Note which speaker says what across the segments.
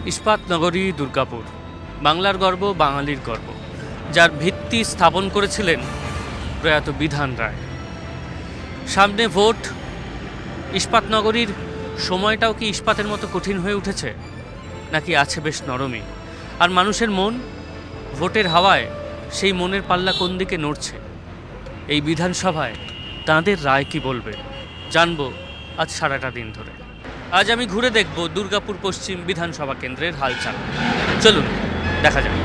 Speaker 1: ইস্পাত নগরী দুর্গাপুর, বাংলার গর্ব, বাঙালির গর্ব, যার ভিত্তি স্থাপন করেছিলেন প্রয়াত বিধান রায়। সামনে ভোট, ইস্পাত নগরীর সময়টাও কি ইস্পাতের মতো কঠিন হয়ে উঠেছে, নাকি আছে বেশ নরমই? আর মানুষের মন, ভোটের হাওয়ায় সেই মনের পাল্লা কোন দিকে নড়ছে? এই বিধানসভায় তাঁদের রায় কি বলবে, জানবো আজ সারাটা দিন ধরে। আজ আমি ঘুরে দেখব দুর্গাপুর পশ্চিম বিধানসভা কেন্দ্রের হালচাল। চলুন দেখা যাক।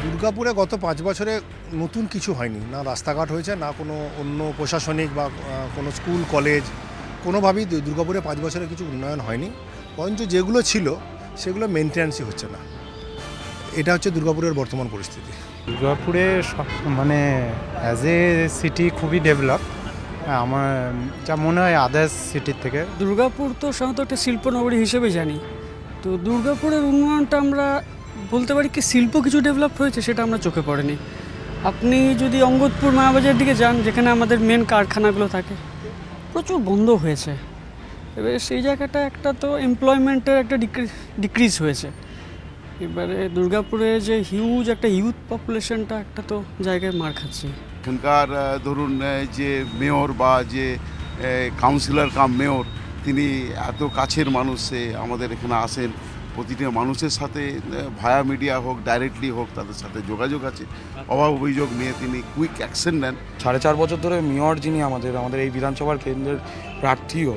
Speaker 2: দুর্গাপুরে গত 5 বছরে নতুন কিছু হয়নি, না রাস্তাঘাট হয়েছে, না কোনো অন্য প্রশাসনিক বা কোনো স্কুল কলেজ, কোনোভাবেই দুর্গাপুরে 5 বছরে কিছু উন্নয়ন হয়নি। বরঞ্চ যেগুলো ছিল সেগুলো মেনটেন্যান্সই হচ্ছে না। এটা হচ্ছে দুর্গাপুরের বর্তমান পরিস্থিতি।
Speaker 3: দুর্গাপুরে মানে অ্যাজ এ সিটি খুবই ডেভেলপ, আমার যা মনে হয় আদার্স সিটির থেকে।
Speaker 4: দুর্গাপুর তো সাধারণত একটা শিল্পনগরী হিসেবে জানি, তো দুর্গাপুরের উন্নয়নটা আমরা বলতে পারি কি শিল্প কিছু ডেভেলপ হয়েছে সেটা আমরা চোখে পড়েনি। আপনি যদি অঙ্গদপুর মায়াবাজারের দিকে যান, যেখানে আমাদের মেন কারখানাগুলো থাকে, প্রচুর বন্ধ হয়েছে। এবারে সেই জায়গাটা একটা তো এমপ্লয়মেন্টের একটা ডিক্রিজ হয়েছে। এবারে দুর্গাপুরে যে হিউজ একটা ইউথ পপুলেশনটা একটা তো জায়গায় মার খাচ্ছে।
Speaker 5: এখানকার ধরুন যে মেয়র বা যে কাউন্সিলর কাম মেয়র, তিনি এত কাছের মানুষ, আমাদের এখানে আসেন, প্রতিটা মানুষের সাথে ভায়া মিডিয়া হোক ডাইরেক্টলি হোক তাদের সাথে যোগাযোগ আছে, অভাব অভিযোগ নিয়ে তিনি কুইক অ্যাকশন নেন।
Speaker 6: 4.5 বছর ধরে মেয়র যিনি আমাদের এই বিধানসভার কেন্দ্রের প্রার্থীও,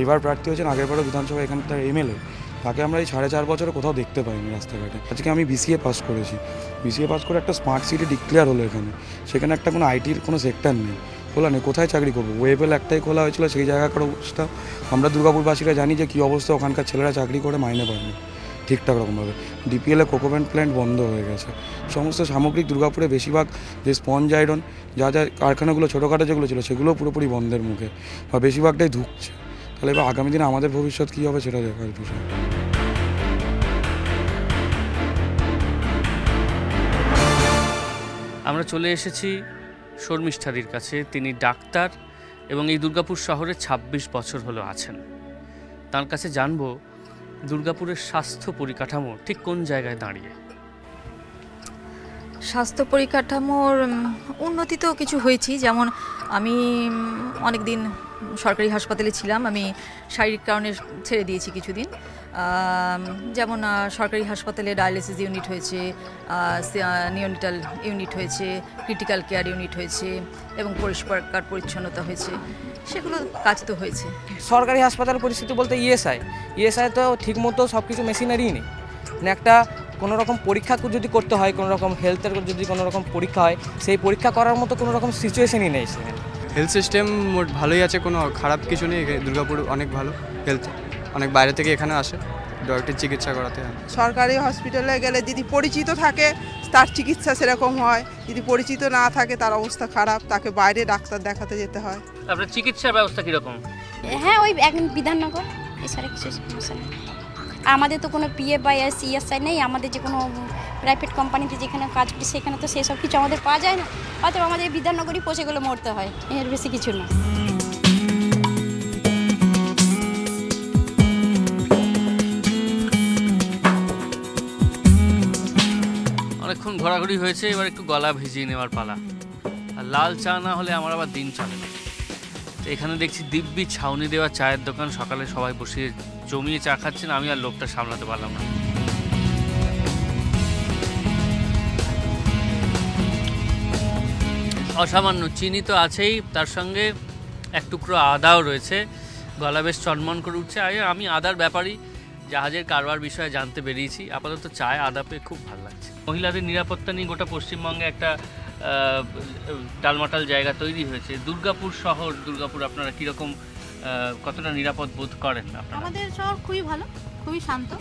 Speaker 6: এবার প্রার্থী হয়েছেন, আগেরবারও বিধানসভা এখানে তার এমএলএ, তাকে আমরা এই 4.5 বছরে কোথাও দেখতে পাইনি রাস্তাঘাটে। আজকে আমি বিসিএ পাস করেছি, বিসিএ পাস করে একটা স্মার্ট সিটি ডিক্লেয়ার হলো এখানে, সেখানে একটা কোনো আইটির কোনো সেক্টর নেই, খোলা নেই, কোথায় চাকরি করবো? ওয়েবেল একটাই খোলা হয়েছিল, সেই জায়গাকার অবস্থা আমরা দুর্গাপুরবাসীরা জানি যে কী অবস্থা, ওখানকার ছেলেরা চাকরি করে মাইনে পায় না ঠিকঠাক রকমভাবে। ডিপিএলে কোকোভ্যান্ট প্ল্যান্ট বন্ধ হয়ে গেছে, সমস্ত সামগ্রিক দুর্গাপুরে বেশিরভাগ যে স্পঞ্জ আয়রন যা যা কারখানাগুলো ছোটোখাটো যেগুলো ছিল সেগুলো পুরোপুরি বন্ধের মুখে বা বেশিরভাগটাই ধুঁকছে। তাহলে এবার আগামী দিনে আমাদের ভবিষ্যৎ কী হবে সেটা দেখার বিষয়।
Speaker 1: আমরা চলে এসেছি শর্মিষ্ঠাদির কাছে। তিনি ডাক্তার এবং এই দুর্গাপুর শহরে 26 বছর হলো আছেন। তার কাছে জানবো দুর্গাপুরের স্বাস্থ্য পরিকাঠামো ঠিক কোন জায়গায় দাঁড়িয়ে।
Speaker 7: স্বাস্থ্য পরিকাঠামোর উন্নতি তো কিছু হয়েছে, যেমন আমি অনেক দিন সরকারি হাসপাতালে ছিলাম, আমি শারীরিক কারণে ছেড়ে দিয়েছি কিছুদিন। যেমন সরকারি হাসপাতালে ডায়ালিসিস ইউনিট হয়েছে, নিওনিটাল ইউনিট হয়েছে, ক্রিটিক্যাল কেয়ার ইউনিট হয়েছে এবং পরিষ্কার পরিচ্ছন্নতা হয়েছে, সেগুলো কাজ তো হয়েছে।
Speaker 8: সরকারি হাসপাতাল পরিস্থিতি বলতে ইএসআই তো ঠিকমতো সব কিছু মেশিনারিই নেই, মানে একটা কোনো রকম পরীক্ষা যদি করতে হয়, কোনো রকম হেলথের যদি কোনো রকম পরীক্ষা হয়, সেই পরীক্ষা করার মতো কোনো রকম সিচুয়েশনই নেই সেখানে।
Speaker 9: হেলথ সিস্টেম মোট ভালোই আছে, কোনো খারাপ কিছু নেই। দুর্গাপুর অনেক ভালো হেলথ, অনেক বাইরে থেকে এখানে আসে ডক্টর চিকিৎসা করাতে।
Speaker 10: সরকারি হসপিটালে গেলে যদি পরিচিত থাকে তার চিকিৎসা সেরকম হয়, যদি পরিচিত না থাকে তার অবস্থা খারাপ, তাকে বাইরে ডাক্তার দেখাতে যেতে হয়।
Speaker 1: আপনার চিকিৎসার ব্যবস্থা কীরকম?
Speaker 11: হ্যাঁ, ওই একদম বিধাননগর, এছাড়া কিছু সমস্যা নেই। আমাদের তো কোনো পিএফ বা ইএসআই নেই, আমাদের যে কোনো প্রাইভেট কোম্পানিতে যেখানে কাজ করি সেখানে তো সেসব কিছু আমাদের পাওয়া যায় না, অথবা আমাদের বিধাননগরই পৌঁছে গেলে মরতে হয়, এর বেশি কিছু না।
Speaker 1: অনেকক্ষণ ঘোরাঘুরি হয়েছে, এবার একটু গলা ভিজিয়ে নেওয়ার পালা। আর লাল চা না হলে আমার আবার দিন চলে না। এখানে দেখছি দিব্যি ছাউনি দেওয়া চায়ের দোকান, সকালে সবাই বসিয়ে জমিয়ে চা খাচ্ছেন, আমি আর লোকটা সামলাতে পারলাম না। অসামান্য চিনি তো আছেই, তার সঙ্গে এক টুকরো আদাও রয়েছে, গলা বেশ চনমন করে উঠছে। আমি আদার ব্যাপারই জাহাজের কারবার বিষয়ে জানতে বেরিয়েছি, আপাতত চায় আদা পেয়ে খুব ভালো লাগছে। মহিলাদের নিরাপত্তা নিয়ে গোটা পশ্চিমবঙ্গে একটা টালমাটাল জায়গা তৈরি হয়েছে। দুর্গাপুর শহর, দুর্গাপুর আপনারা কীরকম, কতটা নিরাপদ বোধ করেন আপনারা?
Speaker 12: আমাদের শহর খুবই ভালো, খুবই শান্ত,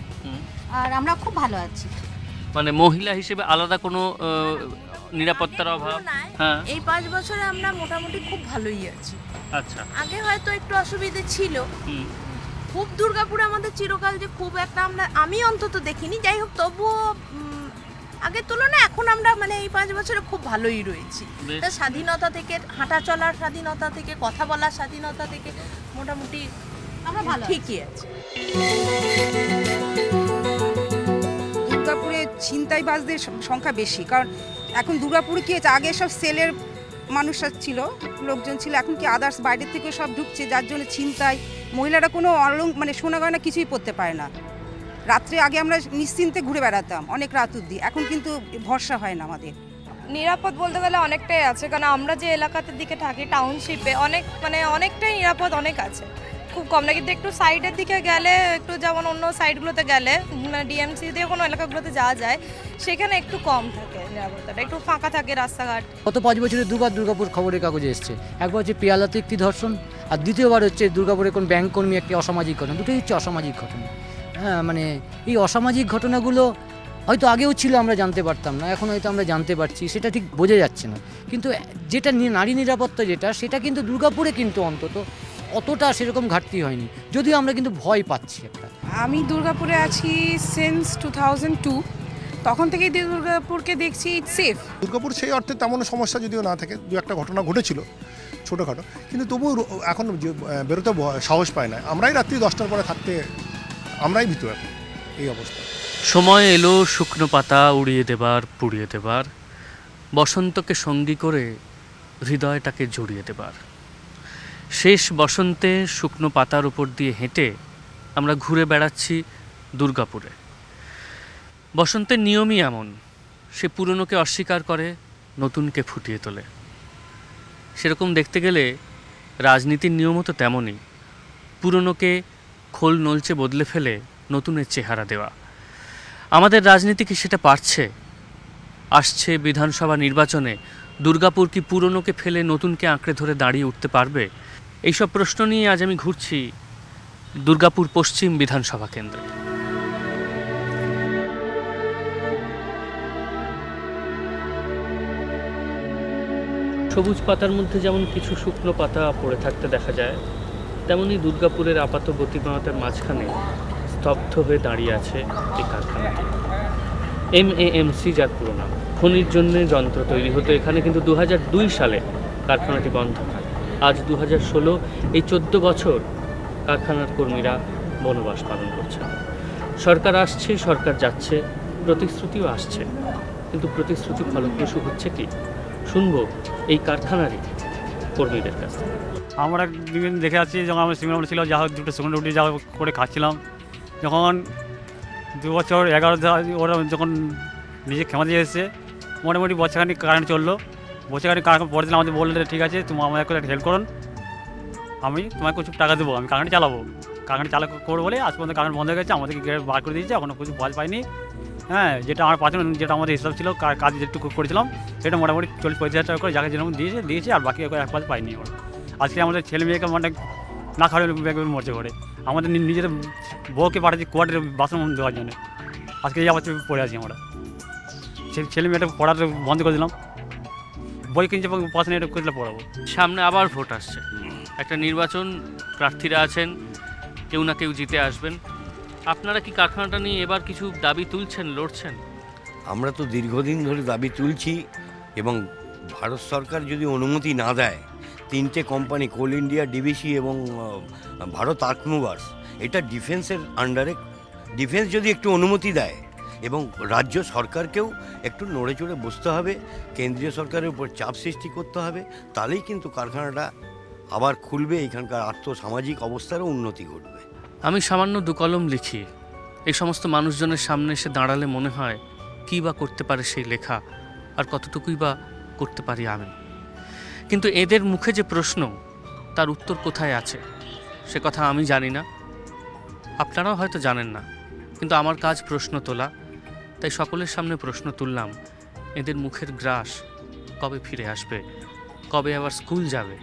Speaker 12: আর আমরা খুব ভালো আছি।
Speaker 1: মানে মহিলা হিসেবে আলাদা কোনো নিরাপত্তার অভাব?
Speaker 12: হ্যাঁ, এই 5 বছরে আমরা মোটামুটি খুব ভালোই আছি।
Speaker 1: আচ্ছা,
Speaker 12: আগে হয়তো একটু অসুবিধে ছিল, খুব দুর্গাপুরে আমাদের চিরকাল যে খুব একটা আমি অন্তত দেখিনি। যাই হোক, তবুও
Speaker 13: আগের তুলনায় এখন আমরা মানে এই 5 বছরে খুব ভালোই রয়েছি। তা স্বাধীনতা থেকে, হাঁটা চলার স্বাধীনতা থেকে, কথা বলার স্বাধীনতা থেকে মোটামুটি আমরা ভালো ঠিকই আছে।
Speaker 14: দুর্গাপুরে ছিনতাইবাজদের সংখ্যা বেশি, কারণ এখন দুর্গাপুরে কি হয়েছে, আগে সব সেলের মানুষরা ছিল, লোকজন ছিল, এখন কি আদার্স বাইরের থেকে সব ঢুকছে, যার জন্য ছিনতাই। মহিলারা কোনো মানে সোনা গয়না কিছুই পরতে পারে না। রাত্রে আগে আমরা নিশ্চিন্তে ঘুরে বেড়াতাম অনেক রাত অবধি, এখন কিন্তু ভরসা হয় না আমাদের।
Speaker 15: নিরাপদ বলতে গেলে অনেকটাই আছে, কারণ আমরা যে এলাকাতে দিকে থাকি টাউনশিপে অনেকটাই নিরাপদ অনেক আছে, খুব কম না। কিন্তু একটু সাইডের দিকে গেলে, একটু যেমন অন্য সাইডগুলোতে গেলে, মানে ডিএমসি দিয়ে কোনো এলাকাগুলোতে যাওয়া যায়, সেখানে একটু কম থাকে নিরাপত্তাটা, একটু ফাঁকা থাকে রাস্তাঘাট।
Speaker 16: গত 5 বছরে দুবার দুর্গাপুর খবরের কাগজে এসছে। একবার হচ্ছে পেয়ালাতে একটি ধর্ষণ, আর দ্বিতীয়বার হচ্ছে দুর্গাপুরে কোন ব্যাংক কর্মী একটি অসামাজিক ঘটনা। দুটোই হচ্ছে অসামাজিক ঘটনা। হ্যাঁ, মানে এই অসামাজিক ঘটনাগুলো হয়তো আগেও ছিল, আমরা জানতে পারতাম না, এখন হয়তো আমরা জানতে পারছি, সেটা ঠিক বোঝা যাচ্ছে না। কিন্তু যেটা নারী নিরাপত্তা সেটা কিন্তু দুর্গাপুরে কিন্তু অন্তত অতটা সেরকম ঘাটতি হয়নি, যদিও আমরা কিন্তু ভয় পাচ্ছি একটা।
Speaker 17: আমি দুর্গাপুরে আছি সিন্স 2002, তখন থেকেই দুর্গাপুরকে দেখছি সেফ।
Speaker 2: দুর্গাপুর সেই অর্থে তেমন সমস্যা যদিও না থাকে, দু একটা ঘটনা ঘটেছিল ছোটোখাটো, কিন্তু তবুও এখন বেরোতে সাহস পায় না। আমরাই রাত্রি 10টার পরে থাকতে আমরাই ভীত এখন এই অবস্থা।
Speaker 1: সময় এলো শুকনো পাতা উড়িয়ে দেবার, পুড়িয়ে দেবার, বসন্তকে সঙ্গী করে হৃদয়টাকে জড়িয়ে দেবার। শেষ বসন্তে শুকনো পাতার উপর দিয়ে হেঁটে আমরা ঘুরে বেড়াচ্ছি দুর্গাপুরে। বসন্তের নিয়মই এমন, সে পুরনোকে অস্বীকার করে, নতুনকে ফুটিয়ে তোলে। সেরকম দেখতে গেলে রাজনীতির নিয়মও তো তেমনই, পুরনোকে খোল নলচে বদলে ফেলে নতুনের চেহারা দেওয়া। আমাদের রাজনীতি কি সেটা পারছে? আসছে বিধানসভা নির্বাচনে দুর্গাপুর কি পুরনোকে ফেলে নতুনকে আঁকড়ে ধরে দাঁড়িয়ে উঠতে পারবে? এইসব প্রশ্ন নিয়ে আজ আমি ঘুরছি দুর্গাপুর পশ্চিম বিধানসভা কেন্দ্রে। সবুজ পাতার মধ্যে যেমন কিছু শুকনো পাতা পড়ে থাকতে দেখা যায়, তেমনি দুর্গাপুরের আপাত গতিময়তার মাঝখানে স্তব্ধ হয়ে দাঁড়িয়ে আছে এই কারখানাটি। MAMC যার পুরো নাম। খনির জন্য যন্ত্র তৈরি হতো এখানে, কিন্তু 2002 সালে কারখানাটি বন্ধ হয়। আজ 2016, এই 14 বছর কারখানার কর্মীরা বনবাস পালন করছে। সরকার আসছে, সরকার যাচ্ছে, প্রতিশ্রুতিও আসছে, কিন্তু প্রতিশ্রুতি ফলপ্রসূ হচ্ছে কি? শুনবো এই কারখানারই কর্মীদের কাছ থেকে।
Speaker 18: আমরা দিন দেখে আছি, যখন আমরা সিঙ্গল ছিল, যা হোক দুটো সেকেন্ড রুটি যা করে খাচ্ছিলাম, যখন 2 বছর 11 ওরা যখন নিজে ক্ষমতা এসেছে, মোটামুটি বছরখানিক কারেন্ট চললো। বছরখানিক কারেন্ট পরে দিন আমাদের বললে ঠিক আছে, তুমি আমাদের একটা হেল্প করুন, আমি তোমাকে কিছু টাকা দেবো, আমি কারেন্ট চালাবো। কারেন্ট করবো বলে আজ পর্যন্ত কারেন্ট বন্ধ হয়ে গেছে, আমাদেরকে বার করে দিয়েছে, এখনও কিছু বল পাইনি। হ্যাঁ, যেটা আমার পাশে যেটা আমাদের হিসাব ছিল, কাজ যেটুকু করেছিলাম সেটা মোটামুটি 40-45 টাকা করে যাকে যেরকম দিয়েছে, আর বাকি 1 পয়সা পাইনি। ওরা আজকে আমাদের ছেলে মেয়েকে মানে না খাওয়ার ব্যাগ মরছে করে, আমাদের নিজের বউকে পাঠাচ্ছি কোয়ার্টারে বাসন দেওয়ার জন্য। আজকে এই আবার পড়ে আছি আমরা, ছেলে মেয়েটা পড়াতে বন্ধ করে দিলাম, বই কিনছে পড়াশোনা এটা করে পড়াবো।
Speaker 1: সামনে আবার ভোট আসছে, একটা নির্বাচন, প্রার্থীরা আছেন, কেউ না কেউ জিতে আসবেন। আপনারা কি কারখানাটা নিয়ে এবার কিছু দাবি তুলছেন, লড়ছেন?
Speaker 19: আমরা তো দীর্ঘদিন ধরে দাবি তুলছি, এবং ভারত সরকার যদি অনুমতি না দেয়, 3টে কোম্পানি, কোল ইন্ডিয়া, ডিভিসি এবং ভারত আর্কমুভার্স, এটা ডিফেন্সের আন্ডারে, ডিফেন্স যদি একটু অনুমতি দেয় এবং রাজ্য সরকারকেও একটু নড়ে চড়ে বসতে হবে, কেন্দ্রীয় সরকারের উপর চাপ সৃষ্টি করতে হবে, তাহলেই কিন্তু কারখানাটা আবার খুলবে, এখানকার আর্থসামাজিক অবস্থারও উন্নতি ঘটবে।
Speaker 1: আমি সামান্য 2 কলম লিখি, এই সমস্ত মানুষজনের সামনে এসে দাঁড়ালে মনে হয় কী বা করতে পারে সেই লেখা, আর কতটুকুই বা করতে পারি আমি। কিন্তু এদের মুখে যে প্রশ্ন, তার উত্তর কোথায় আছে সে কথা আমি জানি না, আপনারাও হয়তো জানেন না, কিন্তু আমার কাজ প্রশ্ন তোলা। তাই সকলের সামনে প্রশ্ন তুললাম, এদের মুখের গ্রাস কবে ফিরে আসবে, কবে আবার স্কুল যাবে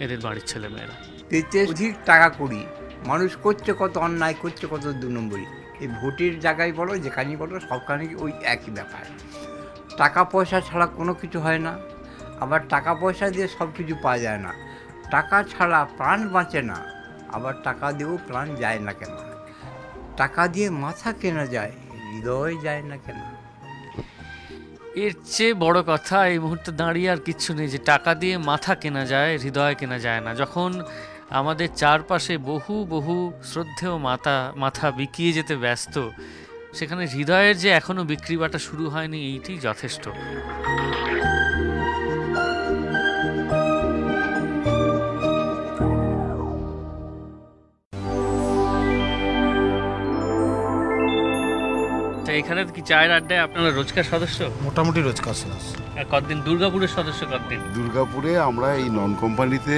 Speaker 1: এদের বাড়ির ছেলেমেয়েরা?
Speaker 20: এতে অধিক টাকা করি, মানুষ করছে কত অন্যায়, করছে কত 2 নম্বরই। এই ভোটের জায়গায় বলো, যেখানেই বলো, সবখানে ওই একই ব্যাপার। টাকা পয়সা ছাড়া কোনো কিছু হয় না, আবার টাকা পয়সা দিয়ে সব কিছু পাওয়া যায় না। টাকা ছাড়া প্রাণ বাঁচে না, আবার টাকা দিয়েও প্রাণ যায় না কেন? টাকা দিয়ে মাথা কেনা যায়, হৃদয় যায় না কেন?
Speaker 1: এর চেয়ে বড় কথা এই মুহূর্তে দাঁড়িয়ে আর কিচ্ছু নেই, যে টাকা দিয়ে মাথা কেনা যায়, হৃদয় কেনা যায় না। যখন আমাদের চারপাশে বহু বহু শ্রদ্ধেয় মাথা বিকিয়ে যেতে ব্যস্ত, সেখানে হৃদয়ের যে এখনো বিক্রি বাটা শুরু হয়নি, এইটি যথেষ্ট। এখানে কি চায়ের আড্ডায় আপনারা রোজকার সদস্য?
Speaker 2: মোটামুটি রোজকার সদস্য।
Speaker 1: কতদিন দুর্গাপুরের সদস্য কতদিন?
Speaker 5: দুর্গাপুরে আমরা এই নন কোম্পানিতে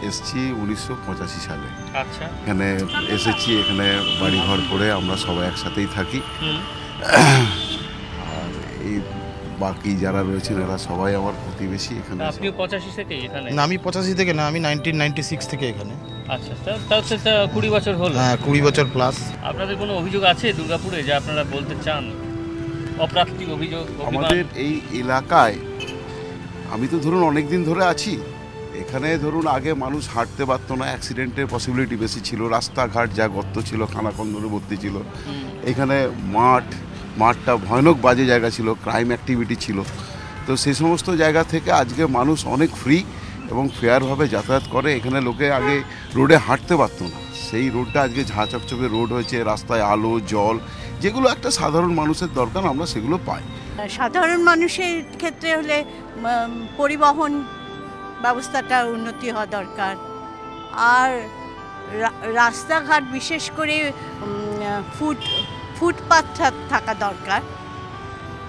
Speaker 5: এসেছি 1985 সালে।
Speaker 1: আচ্ছা,
Speaker 5: এখানে এসেছি, এখানে বাড়ি ঘর করে আমরা সবাই একসাথেই থাকি। আর এই বাকি যারা রয়েছেন এরা সবাই আমার প্রতিবেশী। এখানে
Speaker 1: আপনিও 85 থেকে এখানে?
Speaker 2: না, আমি 85 থেকে না, আমি 1996 থেকে এখানে।
Speaker 1: আচ্ছা, তাও 20 বছর হলো?
Speaker 2: হ্যাঁ, 20 বছর প্লাস।
Speaker 1: আপনাদের কোনো অভিযোগ আছে দুর্গাপুরে যা আপনারা বলতে চান? অপ্রাপ্তিক অভিযোগ?
Speaker 5: আমাদের এই এলাকায় আমি তো ধরুন অনেক দিন ধরে আছি এখানে। ধরুন আগে মানুষ হাঁটতে পারতো না, অ্যাক্সিডেন্টের পসিবিলিটি বেশি ছিল, রাস্তাঘাট যা গর্ত ছিল, খানাখন্দরে ভর্তি ছিল। এখানে মাঠটা ভয়ানক বাজে জায়গা ছিল, ক্রাইম অ্যাক্টিভিটি ছিল। তো সেই সমস্ত জায়গা থেকে আজকে মানুষ অনেক ফ্রি এবং ফেয়ারভাবে যাতায়াত করে। এখানে লোকে আগে রোডে হাঁটতে পারতো না, সেই রোডটা আজকে ঝাঁ চকচকে রোড হয়েছে, রাস্তায় আলো জল যেগুলো একটা সাধারণ মানুষের দরকার আমরা সেগুলো পাই।
Speaker 21: সাধারণ মানুষের ক্ষেত্রে হলে পরিবহন ব্যবস্থাটা উন্নতি হওয়া দরকার, আর রাস্তাঘাট বিশেষ করে ফুটপাথ থাকা দরকার।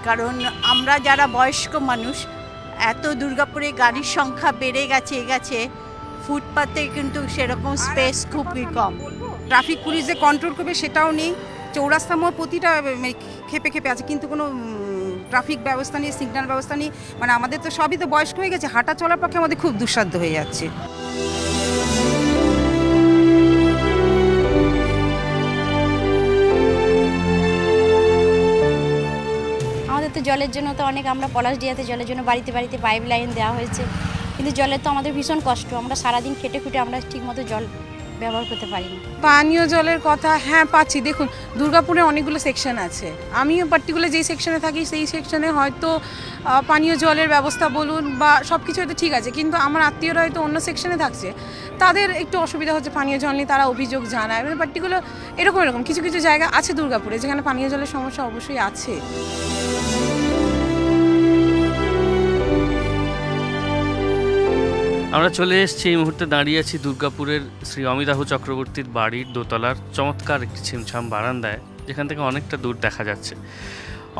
Speaker 21: কারণ আমরা যারা বয়স্ক মানুষ, এত দুর্গাপুরে গাড়ির সংখ্যা বেড়ে গেছে, ফুটপাতে কিন্তু সেরকম স্পেস খুবই কম।
Speaker 14: ট্রাফিক পুলিশ যে কন্ট্রোল করবে সেটাও নেই, চৌরাস্তা মোড় প্রতিটা খেপে আছে, কিন্তু কোনো ট্রাফিক ব্যবস্থা নেই, সিগন্যাল ব্যবস্থা নেই। মানে আমাদের তো সবই তো বয়স্ক হয়ে গেছে, হাঁটা চলার পক্ষে আমাদের খুব দুঃসাধ্য হয়ে যাচ্ছে।
Speaker 11: আমাদের তো জলের জন্য তো অনেক, আমরা পলাশডিহাতে জলের জন্য বাড়িতে বাড়িতে পাইপ লাইন দেওয়া হয়েছে, কিন্তু জলের তো আমাদের ভীষণ কষ্ট। আমরা সারাদিন খেটে খুঁটে আমরা ঠিকমতো জল ব্যবহার করতে পারি না।
Speaker 17: পানীয় জলের কথা হ্যাঁ পাচ্ছি। দেখুন দুর্গাপুরে অনেকগুলো সেকশন আছে, আমিও পার্টিকুলার যেই সেকশনে থাকি সেই সেকশনে হয়তো পানীয় জলের ব্যবস্থা বলুন বা সব কিছু হয়তো ঠিক আছে, কিন্তু আমার আত্মীয়রা হয়তো অন্য সেকশনে থাকছে, তাদের একটু অসুবিধা হচ্ছে পানীয় জল নিয়ে, তারা অভিযোগ জানায়। মানে পার্টিকুলার এরকম কিছু কিছু জায়গা আছে দুর্গাপুরে যেখানে পানীয় জলের সমস্যা অবশ্যই আছে।
Speaker 1: আমরা চলে এসেছি, এই মুহূর্তে দাঁড়িয়ে আছি দুর্গাপুরের শ্রী অমিতাভ চক্রবর্তীর বাড়ির দোতলার চমৎকার একটি ছিমছাম বারান্দায়, যেখান থেকে অনেকটা দূর দেখা যাচ্ছে।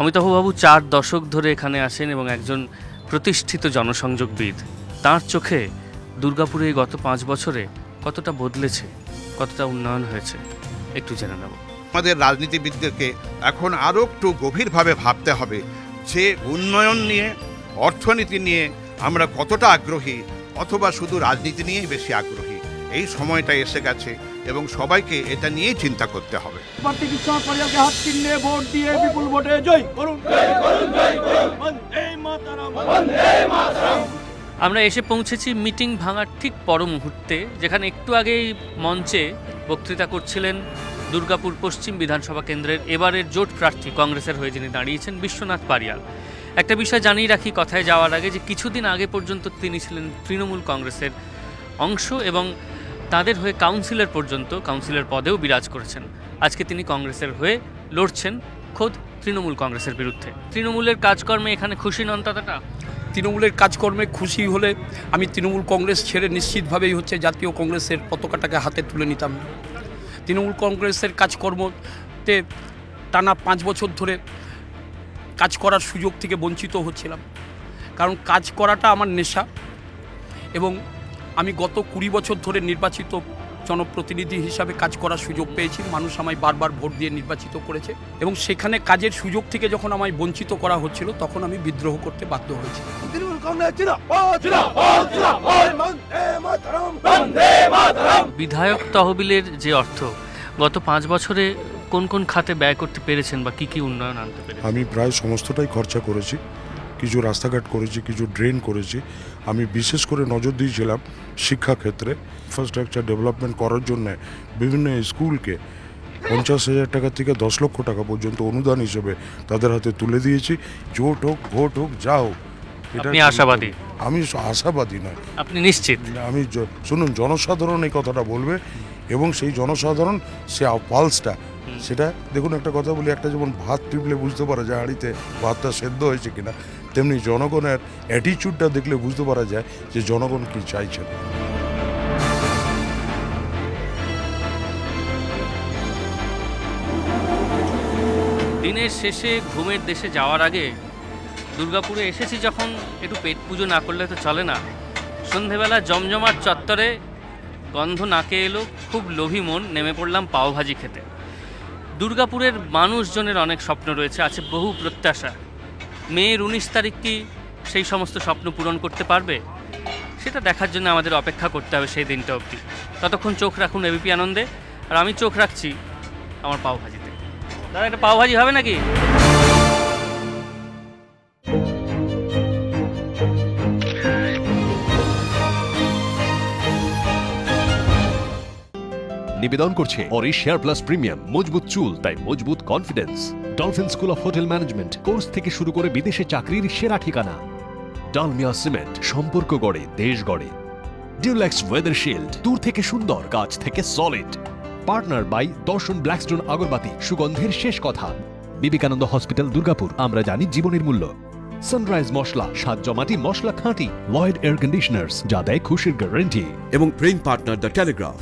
Speaker 1: অমিতাভবাবু 4 দশক ধরে এখানে আসেন এবং একজন প্রতিষ্ঠিত জনসংযোগবিদ। তাঁর চোখে দুর্গাপুরে এই গত 5 বছরে কতটা বদলেছে, কতটা উন্নয়ন হয়েছে, একটু জেনে নেব।
Speaker 22: আমাদের রাজনীতিবিদদেরকে এখন আরও একটু গভীরভাবে ভাবতে হবে যে উন্নয়ন নিয়ে, অর্থনীতি নিয়ে আমরা কতটা আগ্রহী, অথবা শুধু রাজনীতি নিয়েই বেশি আগ্রহী। এই সময়টা এসে গেছে এবং সবাইকে এটা নিয়েই চিন্তা করতে হবে।
Speaker 1: আমরা এসে পৌঁছেছি মিটিং ভাঙার ঠিক পর মুহূর্তে, যেখানে একটু আগেই মঞ্চে বক্তৃতা করছিলেন দুর্গাপুর পশ্চিম বিধানসভা কেন্দ্রের এবারের জোট প্রার্থী, কংগ্রেসের হয়ে যিনি দাঁড়িয়েছেন, বিশ্বনাথ পারিয়াল। একটা বিষয় জানিয়ে রাখি কথায় যাওয়ার আগে, যে কিছুদিন আগে পর্যন্ত তিনি ছিলেন তৃণমূল কংগ্রেসের অংশ এবং তাদের হয়ে কাউন্সিলর পদেও বিরাজ করেছেন। আজকে তিনি কংগ্রেসের হয়ে লড়ছেন খোদ তৃণমূল কংগ্রেসের বিরুদ্ধে। তৃণমূলের কাজকর্মে এখানে খুশি নন দাদাটা?
Speaker 23: তৃণমূলের কাজকর্মে খুশি হলে আমি তৃণমূল কংগ্রেস ছেড়ে নিশ্চিতভাবেই জাতীয় কংগ্রেসের পতাকাটাকে হাতে তুলে নিতাম। তৃণমূল কংগ্রেসের কাজকর্মতে টানা 5 বছর ধরে কাজ করার সুযোগ থেকে বঞ্চিত হচ্ছিলাম, কারণ কাজ করাটা আমার নেশা এবং আমি গত 20 বছর ধরে নির্বাচিত জনপ্রতিনিধি হিসাবে কাজ করার সুযোগ পেয়েছি। মানুষ আমায় বারবার ভোট দিয়ে নির্বাচিত করেছে এবং সেখানে কাজের সুযোগ থেকে যখন আমায় বঞ্চিত করা হচ্ছিল তখন আমি বিদ্রোহ করতে বাধ্য হয়েছি।
Speaker 1: বিধায়ক তহবিলের যে অর্থ গত 5 বছরে কোন কোন খাতে ব্যয় করতে পেরেছেন বা কি কি উন্নয়ন আনতে পেরেছেন?
Speaker 24: আমি প্রায় সমস্তটাই খরচা করেছি, কিছু রাস্তাঘাট করেছি, কিছু ড্রেন করেছি। আমি বিশেষ করে নজর দিয়েছিলাম শিক্ষাক্ষেত্রে ইনফ্রাস্ট্রাকচার ডেভেলপমেন্ট করার জন্য বিভিন্ন স্কুলকে 50,000 টাকা থেকে 10 লক্ষ টাকা পর্যন্ত অনুদান হিসেবে তাদের হাতে তুলে দিয়েছি। জোট হোক, ভোট হোক, যা হোক,
Speaker 1: আপনি আশাবাদী?
Speaker 24: আমি আশাবাদী নয়।
Speaker 1: আপনি নিশ্চিত?
Speaker 24: আমি শুনুন, জনসাধারণ এই কথাটা বলবে এবং সেই জনসাধারণ সে পালসটা সেটা দেখুন। একটা কথা বলি, একটা যেমন ভাত টিপলে বুঝতে পারা যায় হাঁড়িতে ভাতটা সেদ্ধ হয়েছে কিনা, তেমনি জনগণের অ্যাটিচিউডটা দেখলে বুঝতে পারা যায় যে জনগণ কি চাইছেন।
Speaker 1: দিনের শেষে ঘুমের দেশে যাওয়ার আগে দুর্গাপুরে এসেছি যখন, একটু পেট পুজো না করলে তো চলে না। সন্ধেবেলা জমজমাট চত্বরে গন্ধ নাকে এলো, খুব লোভী মন, নেমে পড়লাম পাওভাজি খেতে। দুর্গাপুরের মানুষজনের অনেক স্বপ্ন রয়েছে, আছে বহু প্রত্যাশা। মেয়ের 19 তারিখ কি সেই সমস্ত স্বপ্ন পূরণ করতে পারবে, সেটা দেখার জন্য আমাদের অপেক্ষা করতে হবে সেই দিনটা অবধি। ততক্ষণ চোখ রাখুন এবিপি আনন্দে, আর আমি চোখ রাখছি আমার পাওভাজিতে। দাদা, একটা পাওভাজি হবে নাকি?
Speaker 3: নিবেদন করছে অরিশ শেয়ার প্লাস প্রিমিয়াম। মজবুত চুল, তাই মজবুত confidence. Dolphin school of hotel management, course থেকে শুরু করে বিদেশে চাকরির সেরা ঠিকানা। ডালমিয়া সিমেন্ট, সম্পর্ক গড়ে, দেশ গড়ে। ডিউলেক্স ওয়েদার শিল্ড, দূর থেকে সুন্দর, কাছ থেকে সলিড। পার্টনার বাই দর্শন ব্ল্যাকস্টোন আগরবাতি, সুগন্ধের শেষ কথা। বিবেকানন্দ হসপিটাল, দুর্গাপুর, আমরা জানি জীবনের মূল্য। সানরাইজ মশলা, স্বাদ জমাটি মশলা খাঁটি। লয়েড এয়ার কন্ডিশনার্স, যা দেয় খুশির গ্যারান্টি।
Speaker 4: এবং ব্রেইন পার্টনার দ্য টেলিগ্রাফ।